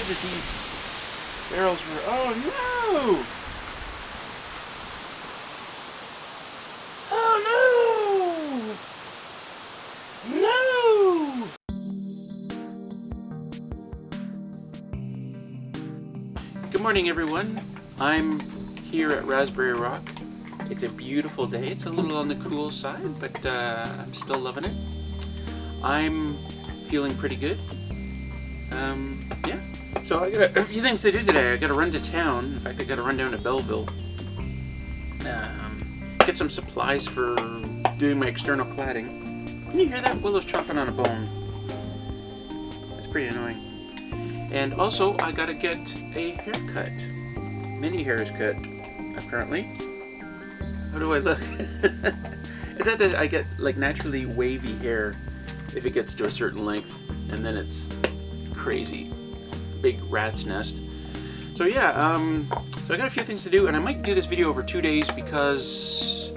that these barrels were... Oh no! Oh no! No! Good morning, everyone. I'm here at Raspberry Rock. It's a beautiful day. It's a little on the cool side, but I'm still loving it. I'm feeling pretty good. Yeah. So I got a few things to do today. I got to run to town. In fact, I got to run down to Belleville. Get some supplies for doing my external cladding. Can you hear that? Willow's chomping on a bone. That's pretty annoying. And also, I got to get a haircut. Mini hair's cut, apparently. How do I look? Is that I get like naturally wavy hair if it gets to a certain length, and then it's crazy, big rat's nest. So yeah, so I got a few things to do, and I might do this video over 2 days because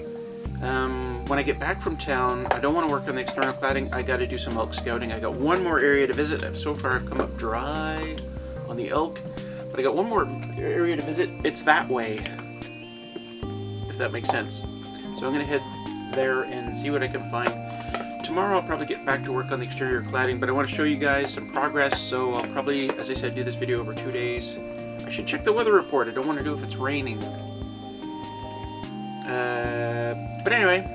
when I get back from town, I don't want to work on the external cladding. I got to do some elk scouting. I got one more area to visit. So far, I've come up dry on the elk, but I got one more area to visit. It's that way, if that makes sense. So I'm gonna head there and see what I can find. Tomorrow I'll probably get back to work on the exterior cladding, but I want to show you guys some progress, so I'll probably, as I said, do this video over 2 days. I should check the weather report. I don't want to do if it's raining. But anyway,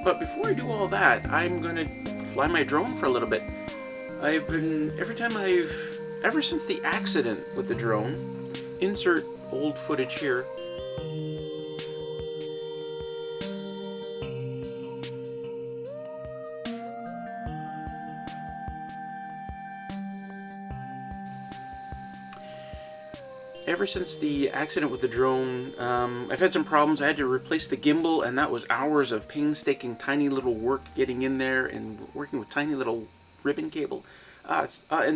but before I do all that, I'm going to fly my drone for a little bit. I've been, ever since the accident with the drone, insert old footage here. Ever since the accident with the drone, I've had some problems. I had to replace the gimbal, and that was hours of painstaking tiny little work getting in there and working with tiny little ribbon cable. And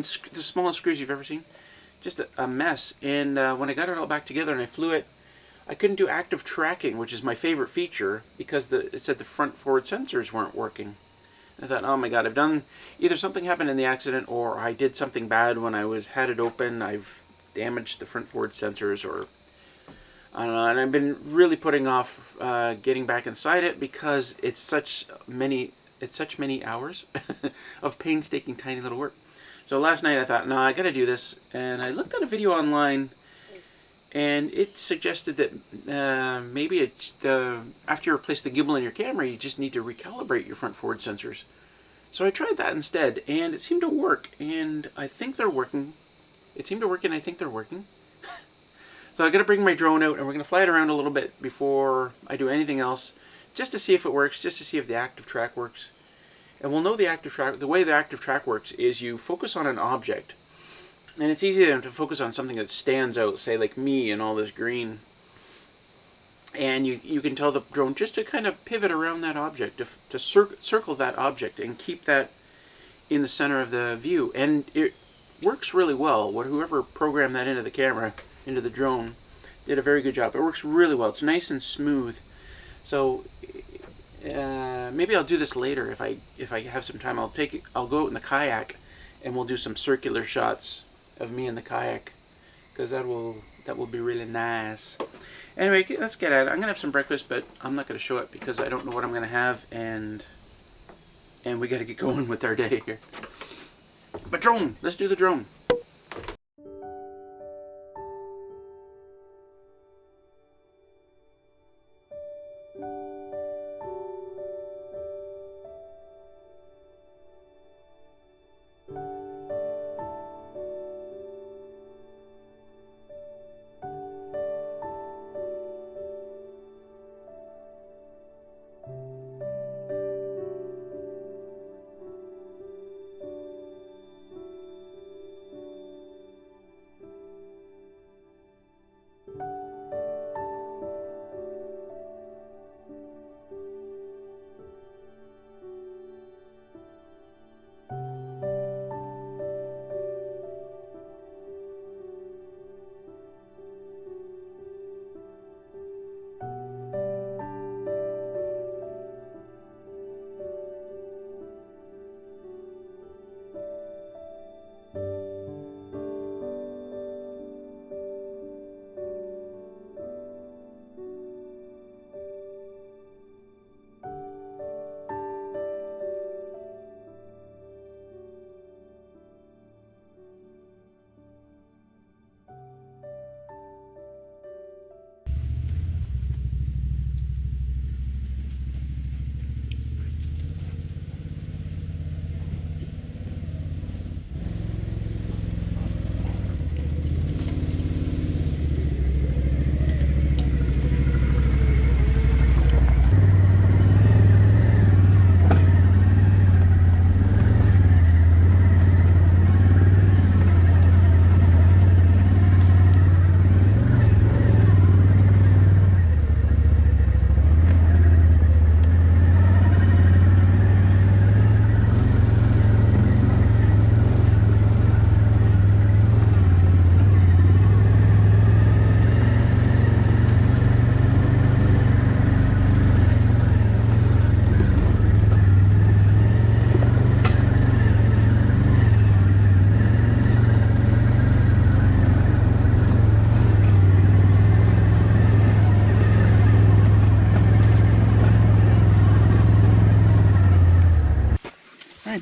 the smallest screws you've ever seen. Just a mess. And when I got it all back together and I flew it, I couldn't do active tracking, which is my favorite feature, because it said the front forward sensors weren't working. I thought, oh my god, I've done, either something happened in the accident or I did something bad when I had it open. I've damaged the front forward sensors, or I don't know, and I've been really putting off getting back inside it because it's such many hours of painstaking tiny little work. So last night I thought, no, I gotta do this, and I looked at a video online, and it suggested that maybe after you replace the gimbal in your camera, you just need to recalibrate your front forward sensors. So I tried that instead, and it seemed to work, and I think they're working. It seemed to work, and I think they're working. So I got to bring my drone out, and we're going to fly it around a little bit before I do anything else, just to see if it works, just to see if the active track works. And we'll know the active track. The way the active track works is you focus on an object, and it's easy to focus on something that stands out, say like me and all this green. And you can tell the drone just to kind of pivot around that object, to circle that object, and keep that in the center of the view. And it works really well. Whoever programmed that into the camera, into the drone, did a very good job. It works really well. It's nice and smooth. So maybe I'll do this later if I have some time. I'll go out in the kayak, and we'll do some circular shots of me in the kayak, because that will be really nice. Anyway, let's get at it. I'm gonna have some breakfast, but I'm not gonna show it because I don't know what I'm gonna have, and we got to get going with our day here. But drone, let's do the drone.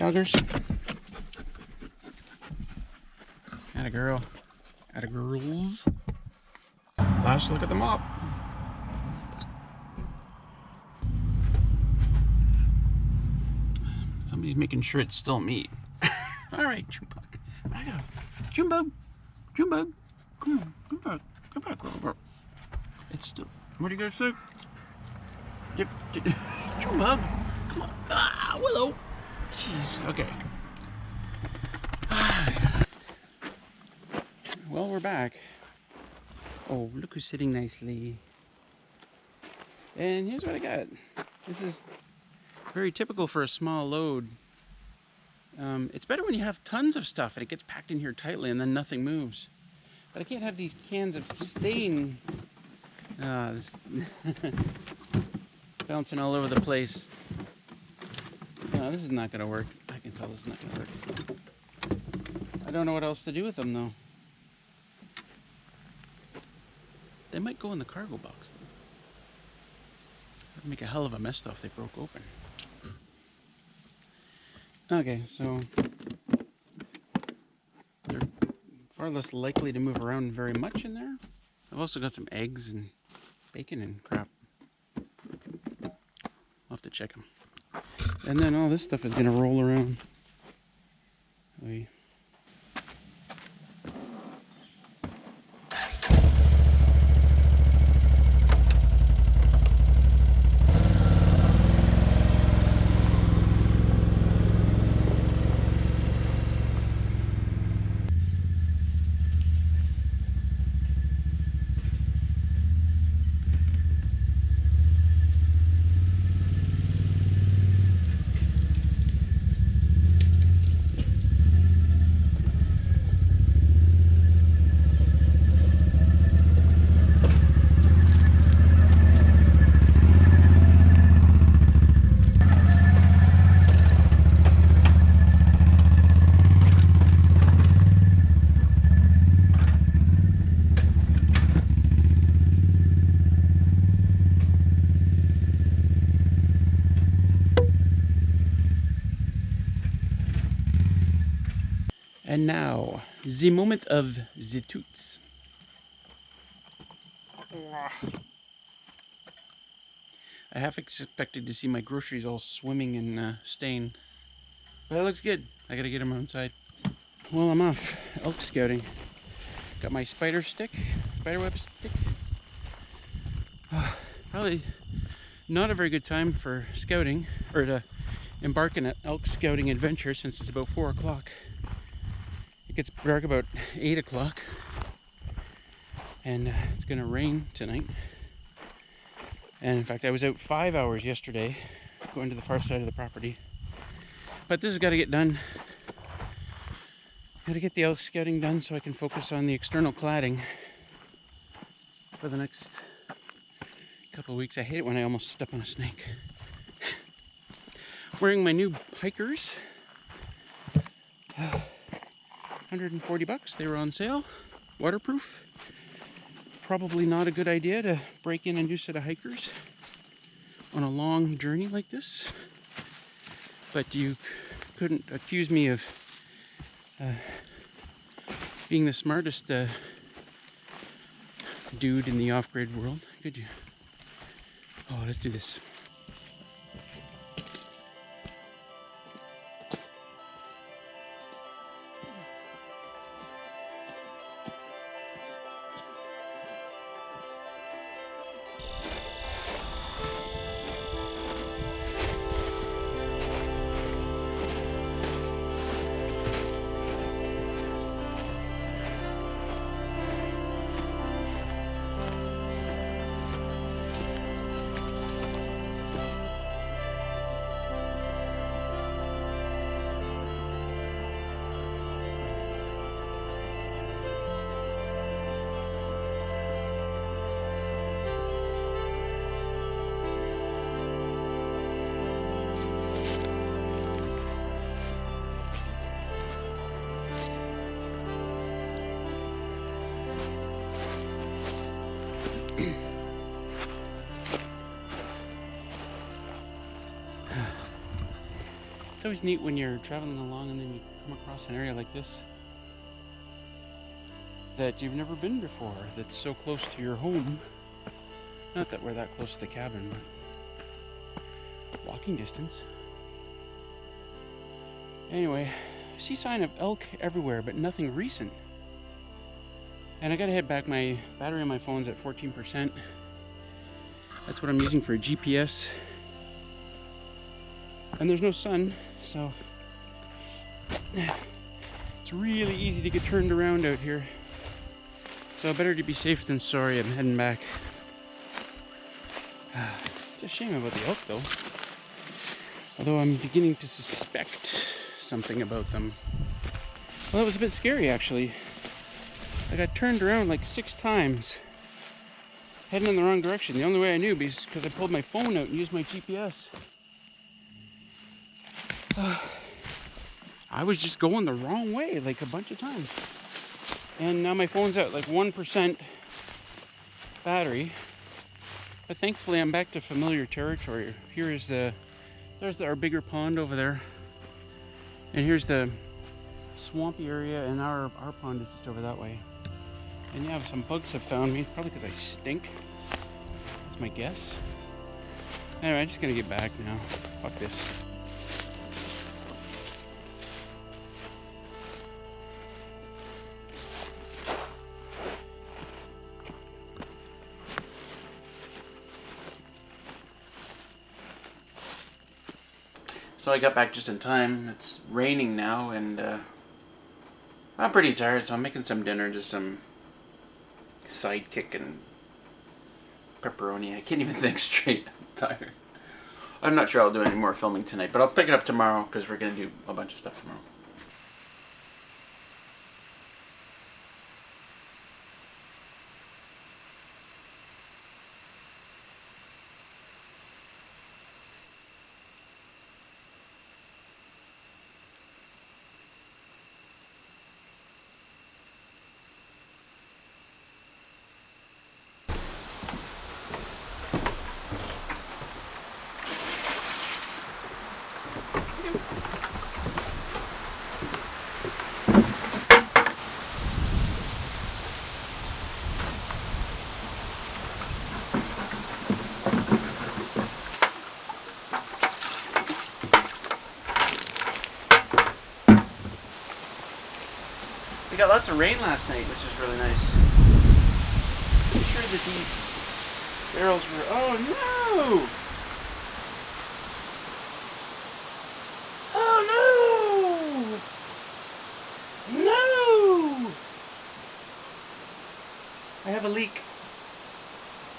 doggers. Atta girl. Atta girls. Last look at the mop. Somebody's making sure it's still meat. Alright, Junebug. I got Junebug. Junebug. Come on. Come back. Come back, Robert. It's still. What do you guys say? Yep. Junebug. Come on. Ah, Willow. Jeez. Okay. Well, we're back. Oh, look who's sitting nicely. And here's what I got. This is very typical for a small load. It's better when you have tons of stuff and it gets packed in here tightly and then nothing moves. But I can't have these cans of stain bouncing all over the place. This is not going to work. I can tell this is not going to work. I don't know what else to do with them though. They might go in the cargo box though. That'd make a hell of a mess though if they broke open. Okay, so they're far less likely to move around very much in there. I've also got some eggs and bacon and crap. I'll have to check them. And then all this stuff is going to roll around. Wait. And now, the moment of the toots. I half expected to see my groceries all swimming in stain. But it looks good. I gotta get them outside. Well, I'm off elk scouting. Got my spider web stick. Probably not a very good time for scouting, or to embark in an elk scouting adventure since it's about 4 o'clock. It gets dark about 8 o'clock, and it's gonna rain tonight. And in fact, I was out 5 hours yesterday going to the far side of the property. But this has got to get done. Got to get the elk scouting done so I can focus on the external cladding for the next couple of weeks. I hate it when I almost step on a snake. Wearing my new hikers. 140 bucks. They were on sale. Waterproof. Probably not a good idea to break in a new set of hikers on a long journey like this. But you couldn't accuse me of being the smartest dude in the off-grid world, could you? Oh, let's do this. always neat when you're traveling along and then you come across an area like this that you've never been before, that's so close to your home. Not that we're that close to the cabin, but walking distance. Anyway, I see sign of elk everywhere, but nothing recent. And I gotta head back. My battery on my phone's at 14%. That's what I'm using for a GPS. And there's no sun, so it's really easy to get turned around out here. So better to be safe than sorry. I'm heading back. It's a shame about the elk though. Although I'm beginning to suspect something about them. Well, that was a bit scary actually. I got turned around like 6 times, heading in the wrong direction. The only way I knew is because I pulled my phone out and used my GPS. I was just going the wrong way like a bunch of times. And now my phone's at like 1% battery. But thankfully I'm back to familiar territory. There's our bigger pond over there. And here's the swampy area, and our pond is just over that way. And yeah, some bugs have found me, probably because I stink. That's my guess. Anyway, I'm just gonna get back now. Fuck this. So I got back just in time. It's raining now, and I'm pretty tired, so I'm making some dinner, just some sidekick and pepperoni. I can't even think straight. I'm tired. I'm not sure I'll do any more filming tonight, but I'll pick it up tomorrow because we're going to do a bunch of stuff tomorrow. We got lots of rain last night, which is really nice. I'm sure that these barrels were... Oh no! Oh no! No! I have a leak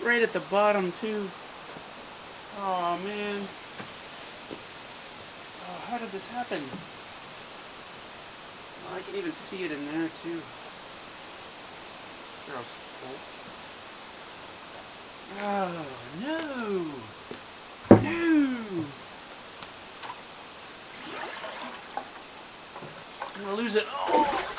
right at the bottom too. Oh man. Oh, how did this happen? Oh, I can even see it in there too. Barrel's full. Oh no! No! I'm gonna lose it. Oh!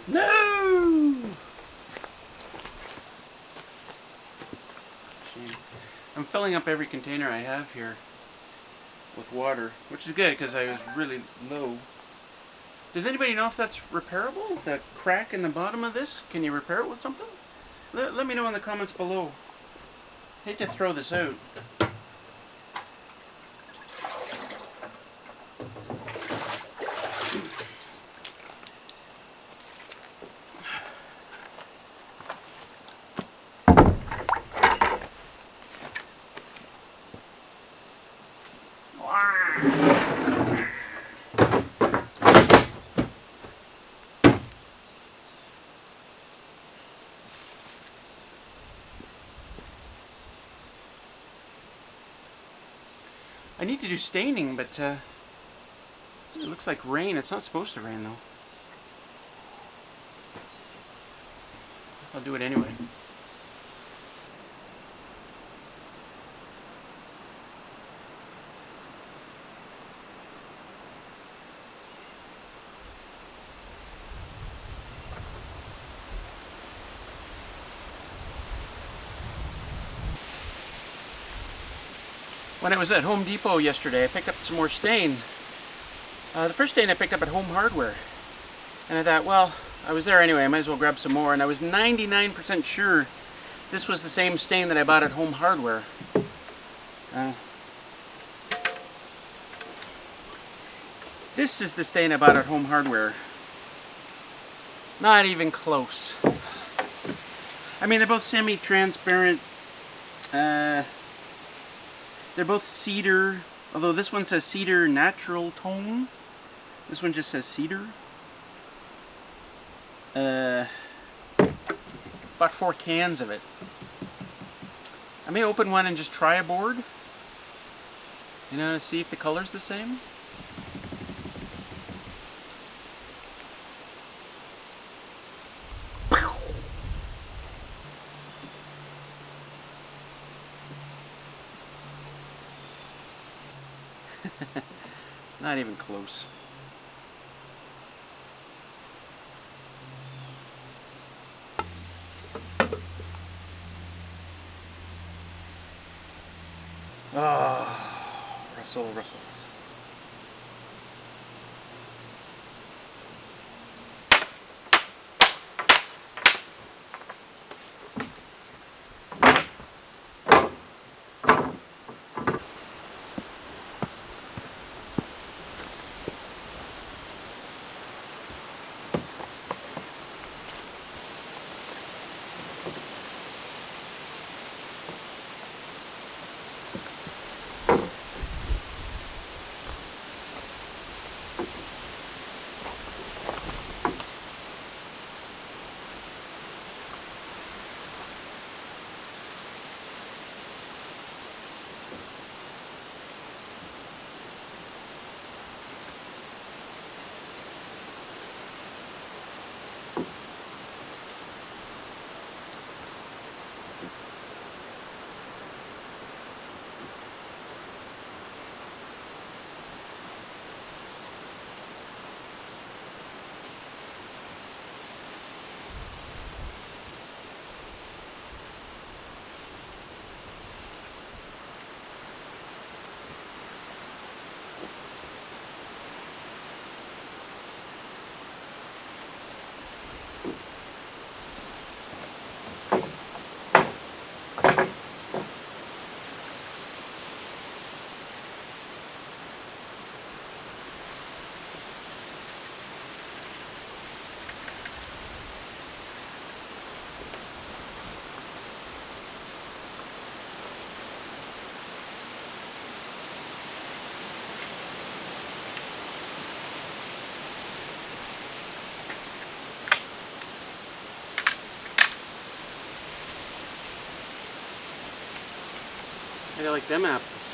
No! I'm filling up every container I have here with water, which is good because I was really low. Does anybody know if that's repairable? The crack in the bottom of this? Can you repair it with something? Let me know in the comments below. Hate to throw this out. I need to do staining, but it looks like rain. It's not supposed to rain though. I'll do it anyway. When I was at Home Depot yesterday, I picked up some more stain. The first stain I picked up at Home Hardware. And I thought, well, I was there anyway, I might as well grab some more. And I was 99% sure this was the same stain that I bought at Home Hardware. This is the stain I bought at Home Hardware. Not even close. I mean, they're both semi-transparent. They're both cedar, although this one says cedar natural tone. This one just says cedar. Bought 4 cans of it. I may open one and just try a board, you know, to see if the color's the same. Not even close. Oh, Russell, Russell, Russell. I like them apples.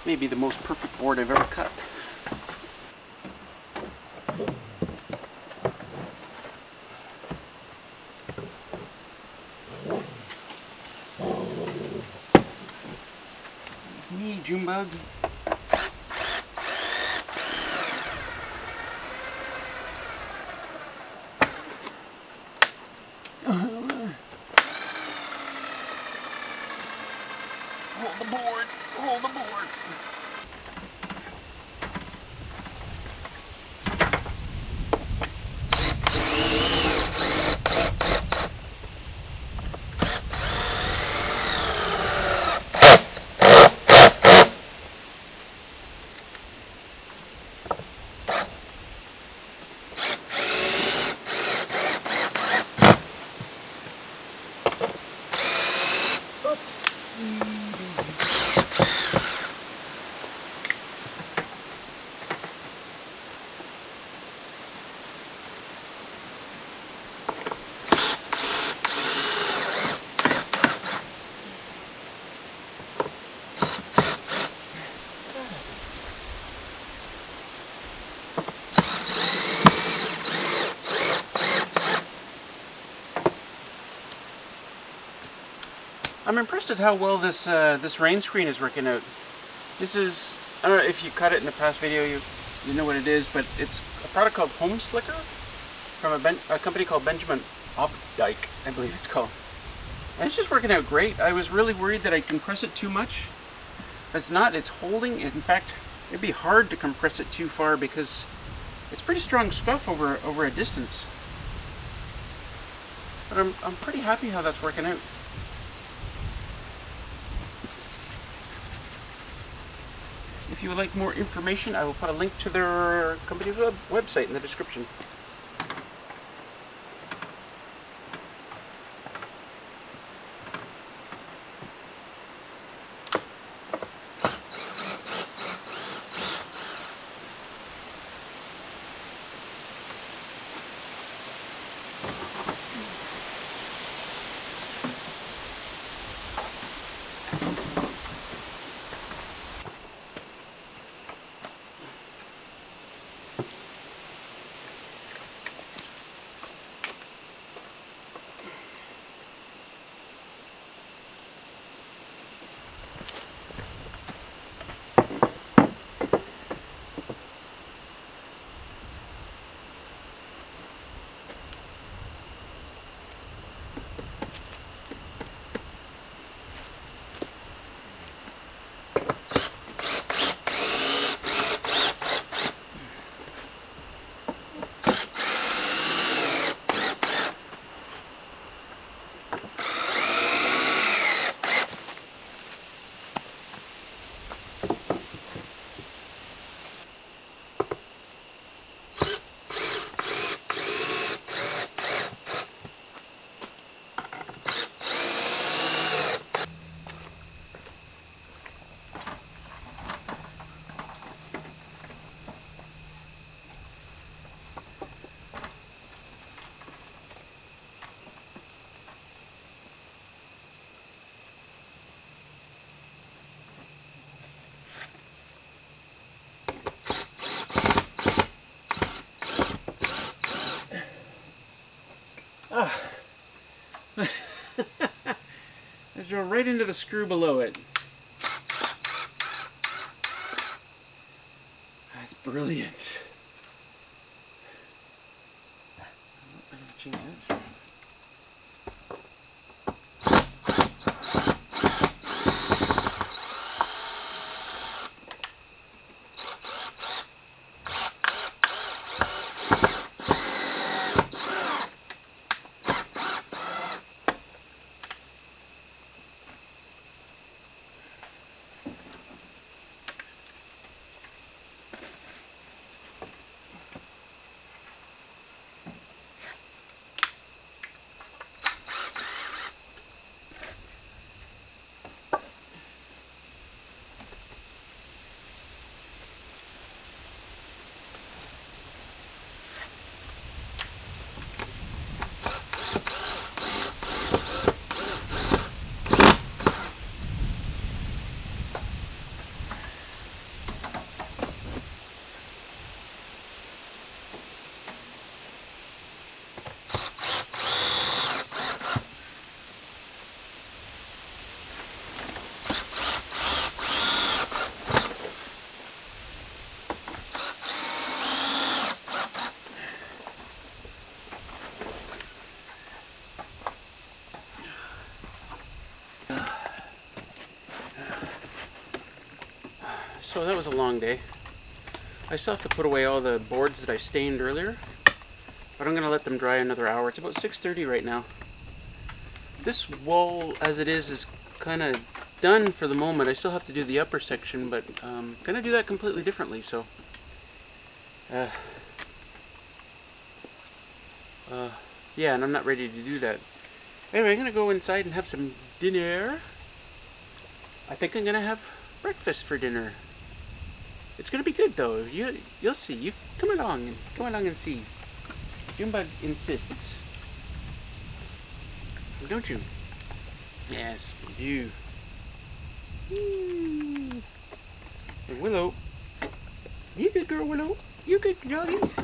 maybe the most perfect board I've ever cut. Me, Junebug. Hold the board, hold the board. I'm impressed at how well this rain screen is working out. This is, I don't know if you cut it in the past video, you know what it is, but it's a product called Home Slicker from a company called Benjamin Opdyke, I believe it's called. And it's just working out great. I was really worried that I'd compress it too much. But it's not, it's holding. In fact, it'd be hard to compress it too far because it's pretty strong stuff over a distance. But I'm pretty happy how that's working out. If you would like more information, I will put a link to their company's website in the description. Let's go right into the screw below it. That's brilliant. I'm gonna change this. So that was a long day. I still have to put away all the boards that I stained earlier, but I'm going to let them dry another hour. It's about 6:30 right now. This wall, as it is kind of done for the moment. I still have to do the upper section, but I'm going to do that completely differently, so... yeah, and I'm not ready to do that. Anyway, I'm going to go inside and have some dinner. I think I'm going to have breakfast for dinner. It's going to be good, though. You'll see. You come along and see. Junebug insists. Don't you? Yes, we do. And Willow. You good girl, Willow. You good doggies.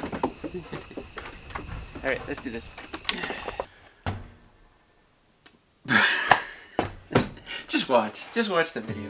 Alright, let's do this. Just watch the video.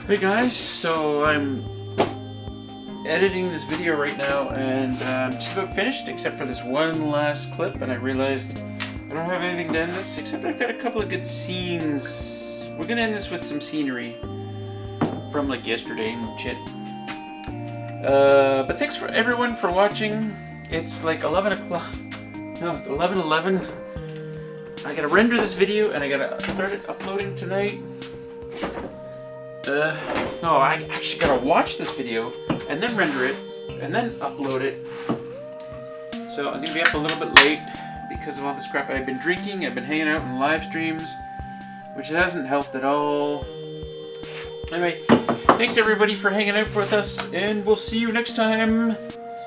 Hey guys, so I'm editing this video right now, and I'm just about finished except for this one last clip, and I realized I don't have anything to end this except I've got a couple of good scenes. We're gonna end this with some scenery from like yesterday and shit. But thanks for everyone for watching. It's like 11 o'clock. No, it's 11:11. I gotta render this video and I gotta start it uploading tonight. No, I actually gotta watch this video and then render it and then upload it. So I'm gonna be up a little bit late because of all this crap I've been drinking. I've been hanging out in live streams, which hasn't helped at all. Anyway, thanks everybody for hanging out with us, and we'll see you next time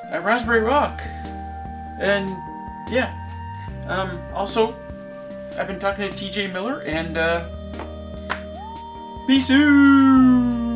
at Raspberry Rock. And yeah, also, I've been talking to TJ Miller, and peace out!